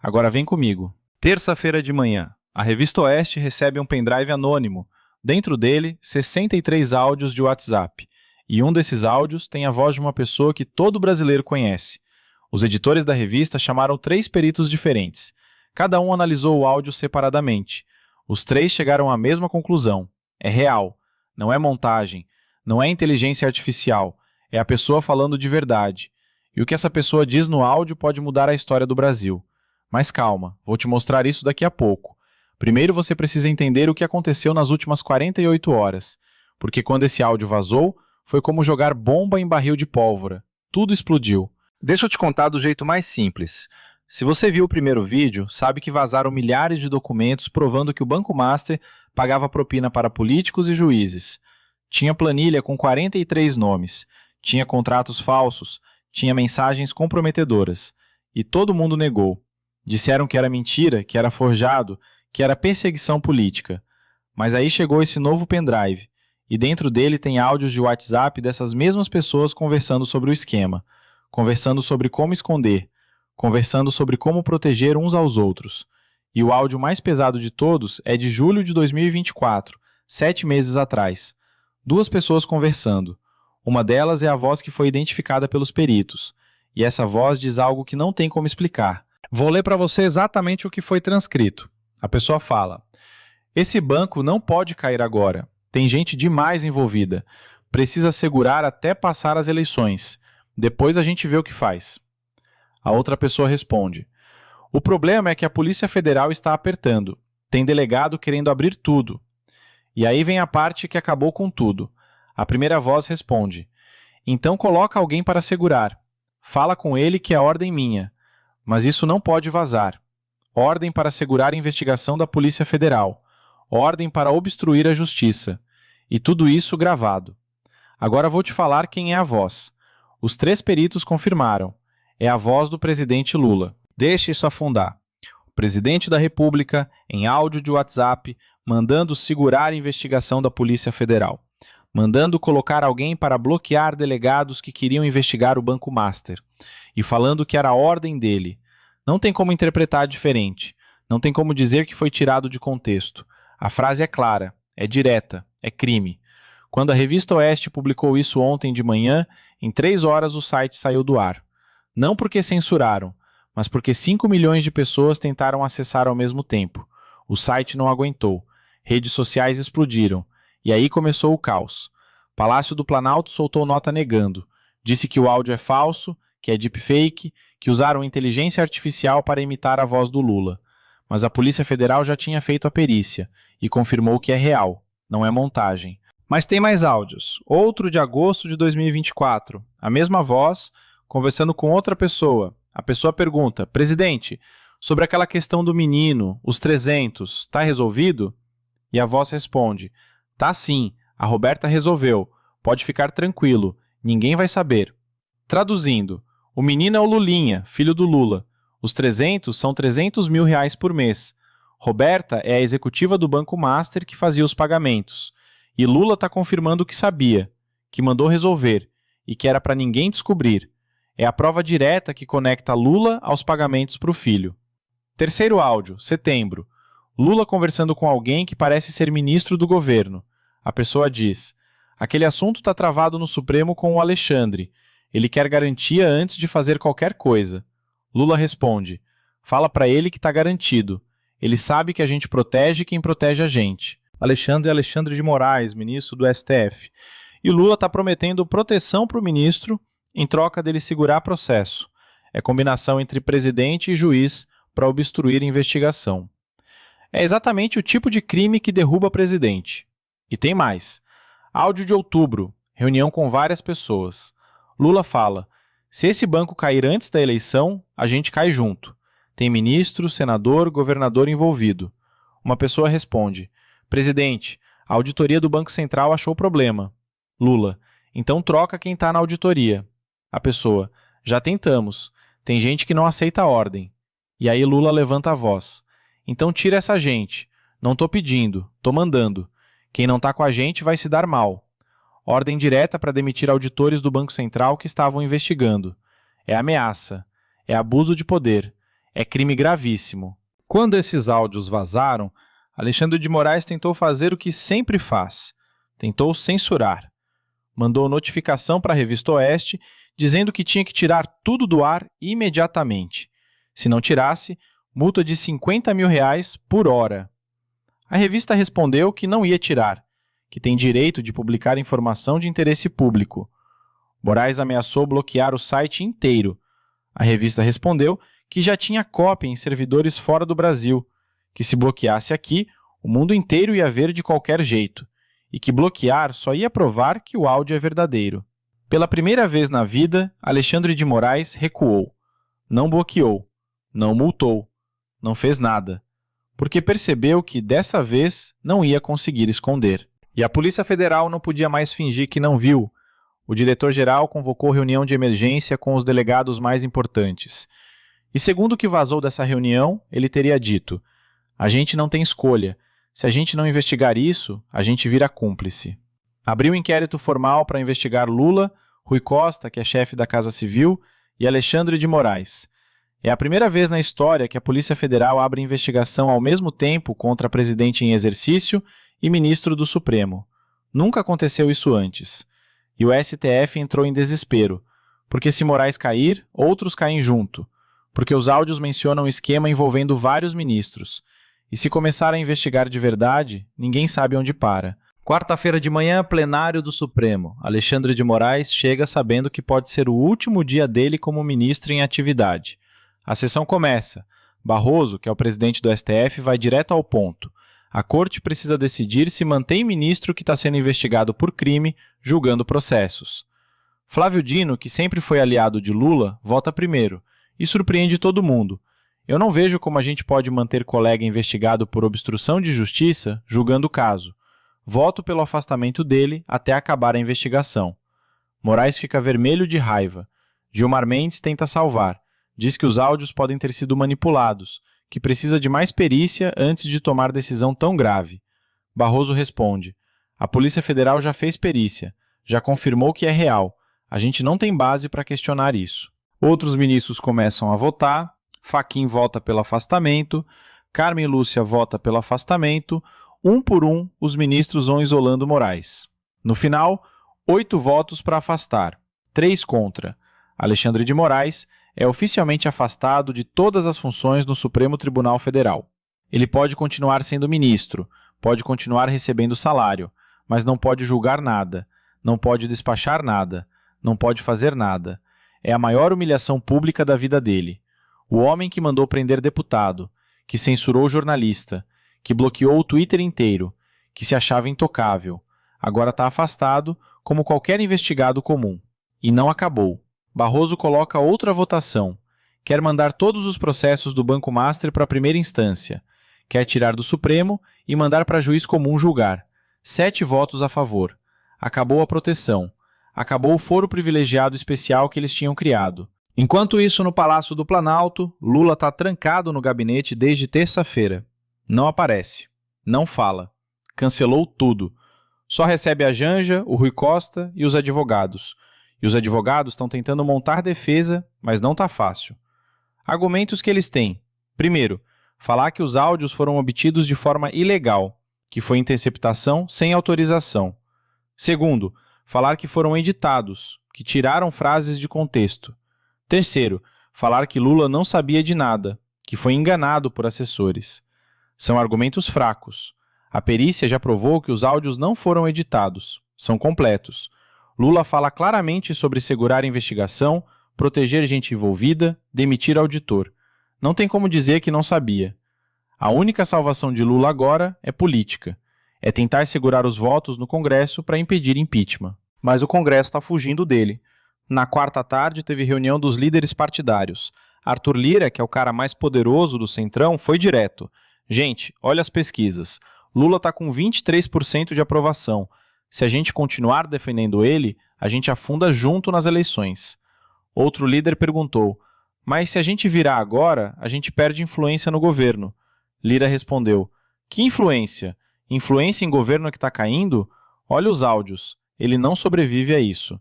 Agora vem comigo. Terça-feira de manhã, a Revista Oeste recebe um pendrive anônimo. Dentro dele, 63 áudios de WhatsApp. E um desses áudios tem a voz de uma pessoa que todo brasileiro conhece. Os editores da revista chamaram 3 peritos diferentes. Cada um analisou o áudio separadamente. Os 3 chegaram à mesma conclusão. É real. Não é montagem. Não é inteligência artificial. É a pessoa falando de verdade. E o que essa pessoa diz no áudio pode mudar a história do Brasil. Mas calma, vou te mostrar isso daqui a pouco. Primeiro você precisa entender o que aconteceu nas últimas 48 horas. Porque quando esse áudio vazou, foi como jogar bomba em barril de pólvora. Tudo explodiu. Deixa eu te contar do jeito mais simples. Se você viu o primeiro vídeo, sabe que vazaram milhares de documentos provando que o Banco Master pagava propina para políticos e juízes. Tinha planilha com 43 nomes. Tinha contratos falsos. Tinha mensagens comprometedoras. E todo mundo negou. Disseram que era mentira, que era forjado, que era perseguição política. Mas aí chegou esse novo pendrive. E dentro dele tem áudios de WhatsApp dessas mesmas pessoas conversando sobre o esquema. Conversando sobre como esconder. Conversando sobre como proteger uns aos outros. E o áudio mais pesado de todos é de julho de 2024, 7 meses atrás. 2 pessoas conversando. Uma delas é a voz que foi identificada pelos peritos. E essa voz diz algo que não tem como explicar. Vou ler para você exatamente o que foi transcrito. A pessoa fala: esse banco não pode cair agora. Tem gente demais envolvida. Precisa segurar até passar as eleições. Depois a gente vê o que faz. A outra pessoa responde: o problema é que a Polícia Federal está apertando. Tem delegado querendo abrir tudo. E aí vem a parte que acabou com tudo. A primeira voz responde: então coloca alguém para segurar. Fala com ele que é ordem minha. Mas isso não pode vazar. Ordem para segurar a investigação da Polícia Federal. Ordem para obstruir a justiça. E tudo isso gravado. Agora vou te falar quem é a voz. Os 3 peritos confirmaram. É a voz do presidente Lula. Deixe isso afundar. O presidente da República, em áudio de WhatsApp, mandando segurar a investigação da Polícia Federal. Mandando colocar alguém para bloquear delegados que queriam investigar o Banco Master. E falando que era a ordem dele. Não tem como interpretar diferente. Não tem como dizer que foi tirado de contexto. A frase é clara, é direta, é crime. Quando a Revista Oeste publicou isso ontem de manhã, em 3 horas o site saiu do ar. Não porque censuraram, mas porque 5 milhões de pessoas tentaram acessar ao mesmo tempo. O site não aguentou. Redes sociais explodiram. E aí começou o caos. Palácio do Planalto soltou nota negando. Disse que o áudio é falso, que é deepfake, que usaram inteligência artificial para imitar a voz do Lula. Mas a Polícia Federal já tinha feito a perícia e confirmou que é real, não é montagem. Mas tem mais áudios. Outro de agosto de 2024. A mesma voz, conversando com outra pessoa. A pessoa pergunta: presidente, sobre aquela questão do menino, os 300, está resolvido? E a voz responde: tá sim, a Roberta resolveu. Pode ficar tranquilo, ninguém vai saber. Traduzindo, o menino é o Lulinha, filho do Lula. Os 300 são 300 mil reais por mês. Roberta é a executiva do Banco Master que fazia os pagamentos. E Lula está confirmando que sabia, que mandou resolver e que era para ninguém descobrir. É a prova direta que conecta Lula aos pagamentos para o filho. Terceiro áudio, setembro. Lula conversando com alguém que parece ser ministro do governo. A pessoa diz: aquele assunto está travado no Supremo com o Alexandre. Ele quer garantia antes de fazer qualquer coisa. Lula responde: fala para ele que está garantido. Ele sabe que a gente protege quem protege a gente. Alexandre é Alexandre de Moraes, ministro do STF. E Lula está prometendo proteção para o ministro em troca dele segurar processo. É combinação entre presidente e juiz para obstruir a investigação. É exatamente o tipo de crime que derruba presidente. E tem mais. Áudio de outubro, reunião com várias pessoas. Lula fala: se esse banco cair antes da eleição, a gente cai junto. Tem ministro, senador, governador envolvido. Uma pessoa responde: presidente, a auditoria do Banco Central achou problema. Lula: então troca quem está na auditoria. A pessoa: já tentamos. Tem gente que não aceita a ordem. E aí Lula levanta a voz: então tira essa gente. Não estou pedindo, estou mandando. Quem não está com a gente vai se dar mal. Ordem direta para demitir auditores do Banco Central que estavam investigando. É ameaça. É abuso de poder. É crime gravíssimo. Quando esses áudios vazaram, Alexandre de Moraes tentou fazer o que sempre faz. Tentou censurar. Mandou notificação para a Revista Oeste dizendo que tinha que tirar tudo do ar imediatamente. Se não tirasse, multa de R$50 mil por hora. A revista respondeu que não ia tirar, que tem direito de publicar informação de interesse público. Moraes ameaçou bloquear o site inteiro. A revista respondeu que já tinha cópia em servidores fora do Brasil, que se bloqueasse aqui, o mundo inteiro ia ver de qualquer jeito, e que bloquear só ia provar que o áudio é verdadeiro. Pela primeira vez na vida, Alexandre de Moraes recuou. Não bloqueou, não multou, não fez nada, porque percebeu que dessa vez não ia conseguir esconder. E a Polícia Federal não podia mais fingir que não viu. O diretor-geral convocou reunião de emergência com os delegados mais importantes. E segundo o que vazou dessa reunião, ele teria dito: a gente não tem escolha. Se a gente não investigar isso, a gente vira cúmplice. Abriu inquérito formal para investigar Lula, Rui Costa, que é chefe da Casa Civil, e Alexandre de Moraes. É a primeira vez na história que a Polícia Federal abre investigação ao mesmo tempo contra presidente em exercício e ministro do Supremo. Nunca aconteceu isso antes. E o STF entrou em desespero, porque se Moraes cair, outros caem junto, porque os áudios mencionam um esquema envolvendo vários ministros. E se começar a investigar de verdade, ninguém sabe onde para. Quarta-feira de manhã, plenário do Supremo. Alexandre de Moraes chega sabendo que pode ser o último dia dele como ministro em atividade. A sessão começa. Barroso, que é o presidente do STF, vai direto ao ponto. A corte precisa decidir se mantém ministro que está sendo investigado por crime, julgando processos. Flávio Dino, que sempre foi aliado de Lula, vota primeiro e surpreende todo mundo. Eu não vejo como a gente pode manter colega investigado por obstrução de justiça julgando o caso. Voto pelo afastamento dele até acabar a investigação. Moraes fica vermelho de raiva. Gilmar Mendes tenta salvar. Diz que os áudios podem ter sido manipulados, que precisa de mais perícia antes de tomar decisão tão grave. Barroso responde: a Polícia Federal já fez perícia, já confirmou que é real. A gente não tem base para questionar isso. Outros ministros começam a votar. Fachin vota pelo afastamento, Carmen Lúcia vota pelo afastamento, um por um os ministros vão isolando Moraes. No final, 8 votos para afastar, 3 contra. Alexandre de Moraes é oficialmente afastado de todas as funções no Supremo Tribunal Federal. Ele pode continuar sendo ministro, pode continuar recebendo salário, mas não pode julgar nada, não pode despachar nada, não pode fazer nada. É a maior humilhação pública da vida dele. O homem que mandou prender deputado, que censurou jornalista, que bloqueou o Twitter inteiro, que se achava intocável, agora está afastado como qualquer investigado comum. E não acabou. Barroso coloca outra votação. Quer mandar todos os processos do Banco Master para a primeira instância. Quer tirar do Supremo e mandar para juiz comum julgar. 7 votos a favor. Acabou a proteção. Acabou o foro privilegiado especial que eles tinham criado. Enquanto isso, no Palácio do Planalto, Lula está trancado no gabinete desde terça-feira. Não aparece. Não fala. Cancelou tudo. Só recebe a Janja, o Rui Costa e os advogados. E os advogados estão tentando montar defesa, mas não está fácil. Argumentos que eles têm. Primeiro, falar que os áudios foram obtidos de forma ilegal, que foi interceptação sem autorização. Segundo, falar que foram editados, que tiraram frases de contexto. Terceiro, falar que Lula não sabia de nada, que foi enganado por assessores. São argumentos fracos. A perícia já provou que os áudios não foram editados, são completos. Lula fala claramente sobre segurar a investigação, proteger gente envolvida, demitir auditor. Não tem como dizer que não sabia. A única salvação de Lula agora é política. É tentar segurar os votos no Congresso para impedir impeachment. Mas o Congresso está fugindo dele. Na quarta tarde teve reunião dos líderes partidários. Arthur Lira, que é o cara mais poderoso do Centrão, foi direto. Gente, olha as pesquisas. Lula está com 23% de aprovação. Se a gente continuar defendendo ele, a gente afunda junto nas eleições. Outro líder perguntou: mas se a gente virar agora, a gente perde influência no governo. Lira respondeu: que influência? Influência em governo que está caindo? Olha os áudios. Ele não sobrevive a isso.